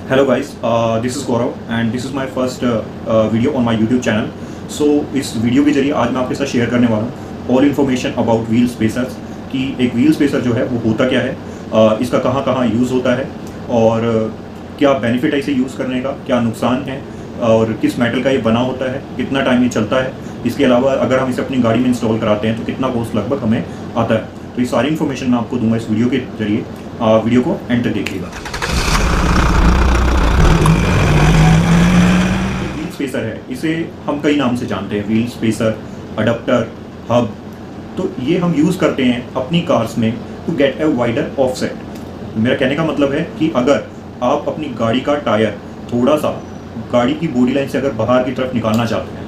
Hello guys, this is Gaurav and this is my first video on my YouTube channel. So इस video के जरिए आज मैं आपके साथ शेयर करने वाला हूँ all information about wheel spacers कि एक व्हील स्पेसर जो है वो होता क्या है, इसका कहाँ कहाँ यूज़ होता है और क्या बेनिफिट है इसे यूज़ करने का, क्या नुकसान है और किस मेटल का ये बना होता है, कितना टाइम ये चलता है। इसके अलावा अगर हम इसे अपनी गाड़ी में इंस्टॉल कराते हैं तो कितना कॉस्ट लगभग हमें आता है। तो ये सारी इन्फॉर्मेशन मैं आपको दूंगा इस वीडियो के जरिए। वीडियो को एंड तक देखिएगा। व्हील स्पेसर है, इसे हम कई नाम से जानते हैं, व्हील स्पेसर, अडप्टर, हब। तो ये हम यूज़ करते हैं अपनी कार्स में to get a wider offset. मेरा कहने का मतलब है कि अगर आप अपनी गाड़ी का टायर थोड़ा सा गाड़ी की बॉडी लाइन से अगर बाहर की तरफ निकालना चाहते हैं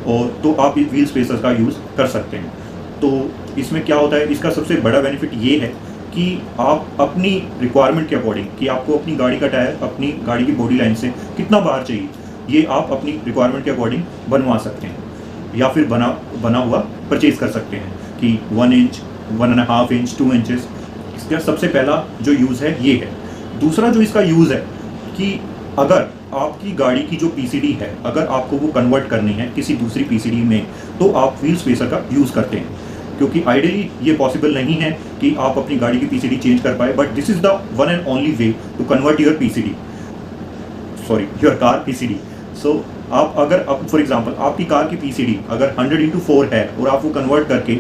और तो आप इस व्हील स्पेसर का यूज़ कर सकते हैं। तो इसमें क्या होता है, इसका सबसे बड़ा बेनिफिट ये है कि आप अपनी रिक्वायरमेंट के अकॉर्डिंग कि आपको अपनी गाड़ी का टायर अपनी गाड़ी की बॉडी लाइन से कितना बाहर चाहिए, ये आप अपनी रिक्वायरमेंट के अकॉर्डिंग बनवा सकते हैं या फिर बना हुआ परचेज़ कर सकते हैं कि 1 इंच, 1.5 इंच, 2 इंचेस। इसका सबसे पहला जो यूज़ है ये है। दूसरा जो इसका यूज़ है कि अगर आपकी गाड़ी की जो पीसीडी है, अगर आपको वो कन्वर्ट करनी है किसी दूसरी पीसीडी में, तो आप व्हील स्पेसर का यूज़ करते हैं। क्योंकि आइडियली ये पॉसिबल नहीं है कि आप अपनी गाड़ी की पीसीडी चेंज कर पाए, but this is the one and only way to convert your car PCD. So आप अगर फॉर एग्जांपल आपकी कार की पीसीडी अगर 100x4 है और आप वो कन्वर्ट करके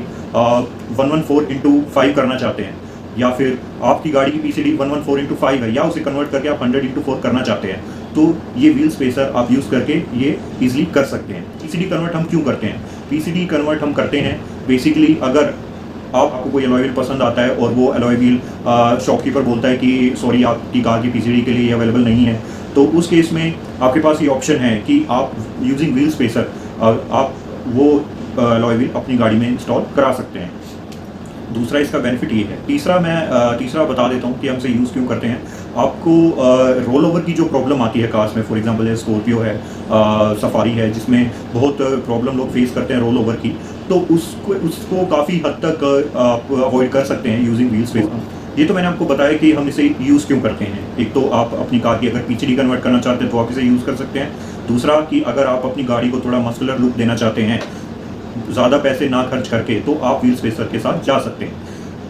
114x5 करना चाहते हैं, या फिर आपकी गाड़ी की पीसीडी 114x5 है या उसे कन्वर्ट करके आप 100x4 करना चाहते हैं, तो ये व्हील स्पेसर आप यूज़ करके ये इजीली कर सकते हैं। पीसीडी कन्वर्ट हम क्यों करते हैं? पीसीडी कन्वर्ट हम करते हैं बेसिकली अगर आपको कोई अलॉय व्हील पसंद आता है और वो अलॉय व्हील शॉपकीपर बोलता है कि सॉरी आपकी कार की पीसीडी के लिए अवेलेबल नहीं है, तो उस केस में आपके पास ये ऑप्शन है कि आप यूजिंग व्हील स्पेसर आप वो अलॉय व्हील अपनी गाड़ी में इंस्टॉल करा सकते हैं। दूसरा इसका बेनिफिट ये है। तीसरा बता देता हूँ कि हम इसे यूज़ क्यों करते हैं। आपको रोल ओवर की जो प्रॉब्लम आती है कार्स में, फॉर एग्जांपल है स्कॉर्पियो है, सफारी है, जिसमें बहुत प्रॉब्लम लोग फेस करते हैं रोल ओवर की, तो उसको काफ़ी हद तक आप अवॉइड कर सकते हैं यूजिंग व्हील स्पेसर। ये तो मैंने आपको बताया कि हम इसे यूज़ क्यों करते हैं। एक तो आप अपनी कार की अगर पीसीडी कन्वर्ट करना चाहते हैं तो आप इसे यूज़ कर सकते हैं। दूसरा कि अगर आप अपनी गाड़ी को थोड़ा मस्कुलर लुक देना चाहते हैं ज़्यादा पैसे ना खर्च करके, तो आप व्हील स्पेसर के साथ जा सकते हैं।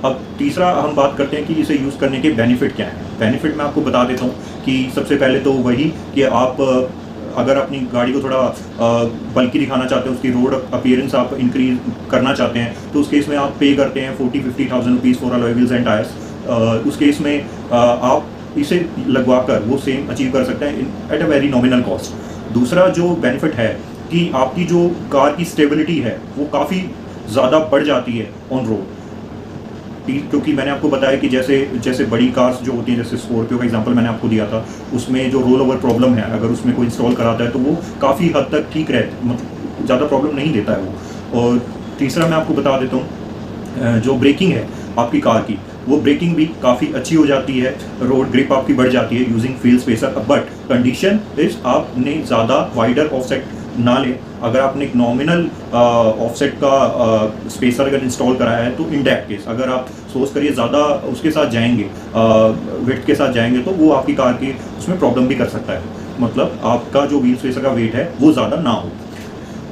अब तीसरा हम बात करते हैं कि इसे यूज़ करने के बेनिफिट क्या हैं। बेनिफिट मैं आपको बता देता हूँ कि सबसे पहले तो वही कि आप अगर अपनी गाड़ी को थोड़ा बल्कि दिखाना चाहते हैं, उसकी रोड अपीयरेंस आप इंक्रीज करना चाहते हैं, तो उस केस में आप पे करते हैं 40-50,000 rupees for alloy wheels and tyres. उस केस में आप इसे लगवा कर वो सेम अचीव कर सकते हैं at a very nominal cost. दूसरा जो बेनिफिट है कि आपकी जो कार की स्टेबिलिटी है वो काफ़ी ज़्यादा बढ़ जाती है ऑन रोड, क्योंकि मैंने आपको बताया कि जैसे बड़ी कार्स जो होती हैं, जैसे स्कॉर्पियो का एग्जांपल मैंने आपको दिया था, उसमें जो रोल ओवर प्रॉब्लम है अगर उसमें कोई इंस्टॉल कराता है तो वो काफ़ी हद तक ठीक रहता, मतलब ज़्यादा प्रॉब्लम नहीं देता है वो। और तीसरा मैं आपको बता देता हूँ जो ब्रेकिंग है आपकी कार की, वो ब्रेकिंग भी काफ़ी अच्छी हो जाती है, रोड ग्रिप आपकी बढ़ जाती है using wheel spacer. But condition is आपने ज़्यादा वाइडर ऑफसेट ना ले। अगर आपने एक नॉमिनल ऑफसेट का स्पेसर अगर इंस्टॉल कराया है, तो इन दैट केस अगर आप सोच करिए ज़्यादा उसके साथ जाएंगे, वेट के साथ जाएंगे, तो वो आपकी कार की उसमें प्रॉब्लम भी कर सकता है, मतलब आपका जो व्हील स्पेसर का वेट है वो ज़्यादा ना हो।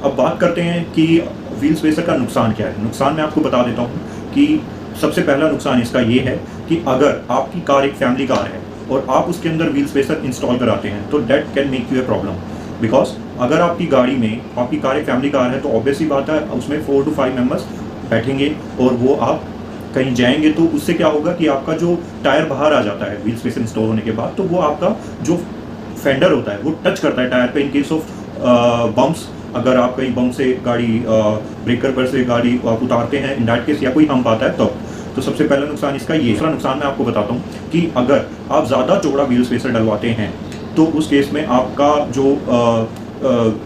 अब बात करते हैं कि व्हील स्पेसर का नुकसान क्या है। नुकसान मैं आपको बता देता हूँ कि सबसे पहला नुकसान इसका ये है कि अगर आपकी कार एक फैमिली कार है और आप उसके अंदर व्हील स्पेसर इंस्टॉल कराते हैं, तो date can make U a problem. Because अगर आपकी गाड़ी में आपकी कार एक फैमिली कार है तो ऑब्वियसली बात है उसमें 4 to 5 मेंबर्स बैठेंगे और वो आप कहीं जाएंगे, तो उससे क्या होगा कि आपका जो टायर बाहर आ जाता है व्हील स्पेसर इंस्टॉल होने के बाद, तो वो आपका जो फेंडर होता है वो टच करता है टायर पे इन केस ऑफ बम्प्स। अगर आप कहीं बम्प से गाड़ी ब्रेकर पर से गाड़ी आप उतारते हैं इन दैट केस, या कोई हम्प आता है तो सबसे पहला नुकसान इसका ये। दूसरा नुकसान मैं आपको बताता हूँ कि अगर आप ज़्यादा चौड़ा व्हील स्पेसर डलवाते हैं तो उस केस में आपका जो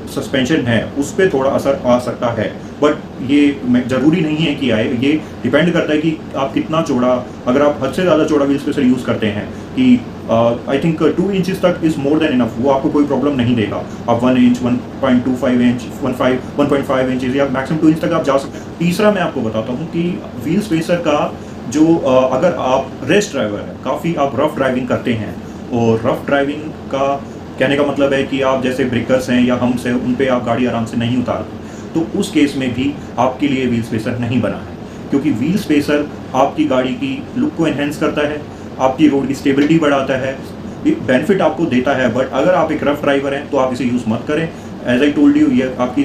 सस्पेंशन है उस पर थोड़ा असर आ सकता है, बट ये ज़रूरी नहीं है कि आए। ये डिपेंड करता है कि आप कितना चौड़ा, अगर आप हद से ज़्यादा चौड़ा व्हील स्पेसर यूज़ करते हैं कि आई थिंक 2 इंचज़ तक इज़ मोर देन इनफ, वो आपको कोई प्रॉब्लम नहीं देगा। आप 1 इंच, 1.25 इंच, 1.5 इंचज़ या मैक्सिमम 2 इंच तक आप जा सकते हैं। तीसरा मैं आपको बताता हूँ कि व्हील स्पेसर का जो अगर आप रेस ड्राइवर है, काफ़ी आप रफ ड्राइविंग करते हैं और रफ ड्राइविंग का कहने का मतलब है कि आप जैसे ब्रेकर्स हैं या हम्स हैं उन पे आप गाड़ी आराम से नहीं उतारते, तो उस केस में भी आपके लिए व्हील स्पेसर नहीं बना है, क्योंकि व्हील स्पेसर आपकी गाड़ी की लुक को एनहेंस करता है, आपकी रोड की स्टेबिलिटी बढ़ाता है, बेनिफिट आपको देता है। बट अगर आप एक रफ ड्राइवर हैं तो आप इसे यूज़ मत करें। एज आई टोल्ड यू, ये आपकी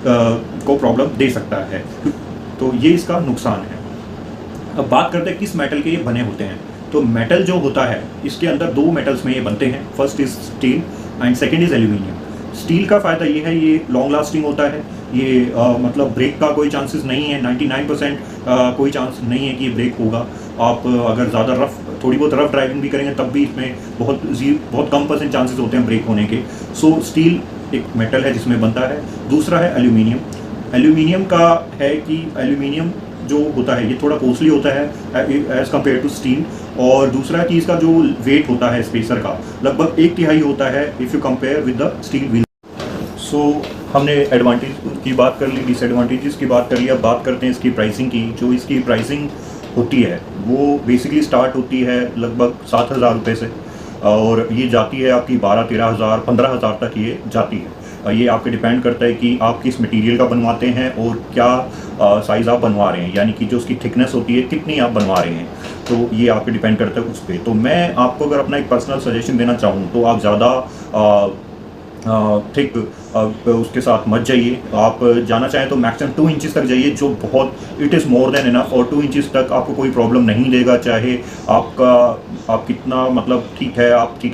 को प्रॉब्लम दे सकता है, तो ये इसका नुकसान है। अब बात करते हैं किस मेटल के ये बने होते हैं। तो मेटल जो होता है, इसके अंदर दो मेटल्स में ये बनते हैं। First is steel and second is aluminium. Steel का फ़ायदा ये है, ये लॉन्ग लास्टिंग होता है, ये मतलब ब्रेक का कोई चांसेस नहीं है, 99% कोई चांस नहीं है कि ये ब्रेक होगा। आप अगर ज़्यादा थोड़ी बहुत रफ ड्राइविंग भी करेंगे तब भी इसमें बहुत कम % चांसेस होते हैं ब्रेक होने के। सो स्टील एक मेटल है जिसमें बनता है। दूसरा है एल्यूमिनियम। एल्यूमिनियम का है कि एल्यूमिनियम जो होता है ये थोड़ा कॉस्टली होता है एज़ कम्पेयर टू स्टील, और दूसरा चीज़ का जो वेट होता है स्पेसर का लगभग 1/3 होता है if you compare with the steel wheel. So हमने एडवांटेज की बात कर ली, डिसएडवांटेजेस की बात कर ली। अब बात करते हैं इसकी प्राइसिंग की। जो इसकी प्राइसिंग होती है वो बेसिकली स्टार्ट होती है लगभग 7,000 रुपये से, और ये जाती है आपकी 12-13 हज़ार 15 हज़ार तक ये जाती है। ये आपके डिपेंड करता है कि आप किस मटेरियल का बनवाते हैं और क्या साइज़ आप बनवा रहे हैं, यानी कि जो उसकी थिकनेस होती है कितनी आप बनवा रहे हैं, तो ये आपके डिपेंड करता है उस पर। तो मैं आपको अगर अपना एक पर्सनल सजेशन देना चाहूँ तो आप ज़्यादा थिक उसके साथ मत जाइए। आप जाना चाहें तो मैक्सिमम 2 इंचज़ तक जाइए, जो बहुत it is more than enough, और 2 इंचज़ तक आपको कोई प्रॉब्लम नहीं देगा। चाहे आप कितना मतलब ठीक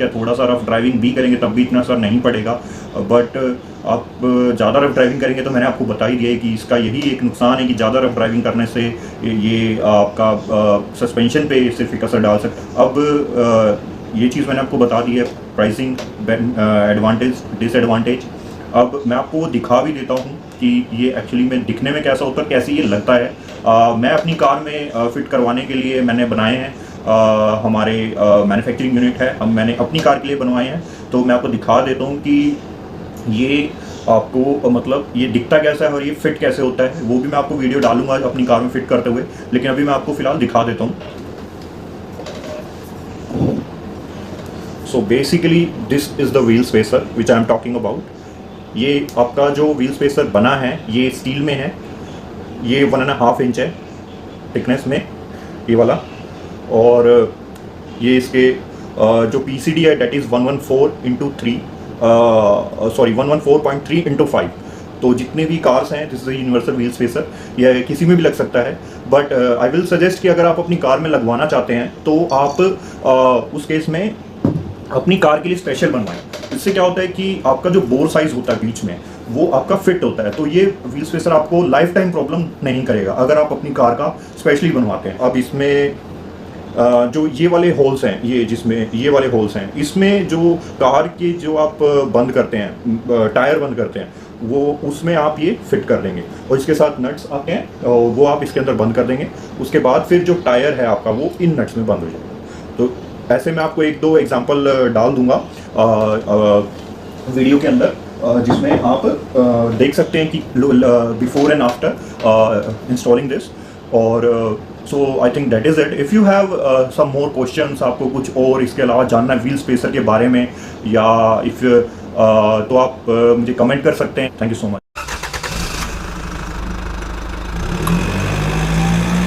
है थोड़ा सा रफ ड्राइविंग भी करेंगे तब भी इतना असर नहीं पड़ेगा। बट आप ज़्यादा रफ ड्राइविंग करेंगे तो मैंने आपको बता ही दिया है कि इसका यही एक नुकसान है कि ज़्यादा रफ ड्राइविंग करने से ये आपका सस्पेंशन पे सिर्फ एक असर डाल सकता है। अब ये चीज़ मैंने आपको बता दी है, प्राइसिंग, एडवांटेज, डिसएडवांटेज। अब मैं आपको दिखा भी देता हूँ कि ये एक्चुअली में दिखने में कैसा होता है, कैसे ये लगता है। मैं अपनी कार में फिट करवाने के लिए मैंने बनाए हैं, हमारे मैन्युफैक्चरिंग यूनिट है, मैंने अपनी कार के लिए बनवाए हैं। तो मैं आपको दिखा देता हूँ कि ये आपको मतलब ये दिखता कैसा है और ये फिट कैसे होता है। वो भी मैं आपको वीडियो डालूंगा अपनी कार में फिट करते हुए, लेकिन अभी मैं आपको फ़िलहाल दिखा देता हूँ। So basically this is the wheel spacer which I am talking about. ये आपका जो व्हील स्पेसर बना है ये स्टील में है, ये 1.5 इंच है थिकनेस में ये वाला, और ये इसके जो PCD है डेट इज़ 114.3 तो जितने भी कार्स हैं this is universal wheel spacer, यह किसी में भी लग सकता है। बट आई विल सजेस्ट कि अगर आप अपनी कार में लगवाना चाहते हैं तो आप उस केस में अपनी कार के लिए स्पेशल बनवाएं। इससे क्या होता है कि आपका जो बोर साइज होता है बीच में वो आपका फिट होता है, तो ये व्हील स्पेसर आपको लाइफ टाइम प्रॉब्लम नहीं करेगा अगर आप अपनी कार का स्पेशली बनवाते हैं। अब इसमें जो ये वाले होल्स हैं, जिसमें ये वाले होल्स हैं, इसमें जो कार के जो आप बंद करते हैं, टायर बंद करते हैं, वो उसमें आप ये फिट कर देंगे, और इसके साथ नट्स आते हैं और वो आप इसके अंदर बंद कर देंगे। उसके बाद फिर जो टायर है आपका वो इन नट्स में बंद हो जाएगा। तो ऐसे मैं आपको 1-2 एग्जांपल डाल दूंगा वीडियो के अंदर, जिसमें आप देख सकते हैं कि before and after installing this. और so I think that is it. If you have some more questions, आपको कुछ और इसके अलावा जानना है व्हील स्पेसर के बारे में, या तो आप मुझे कमेंट कर सकते हैं। Thank you so much.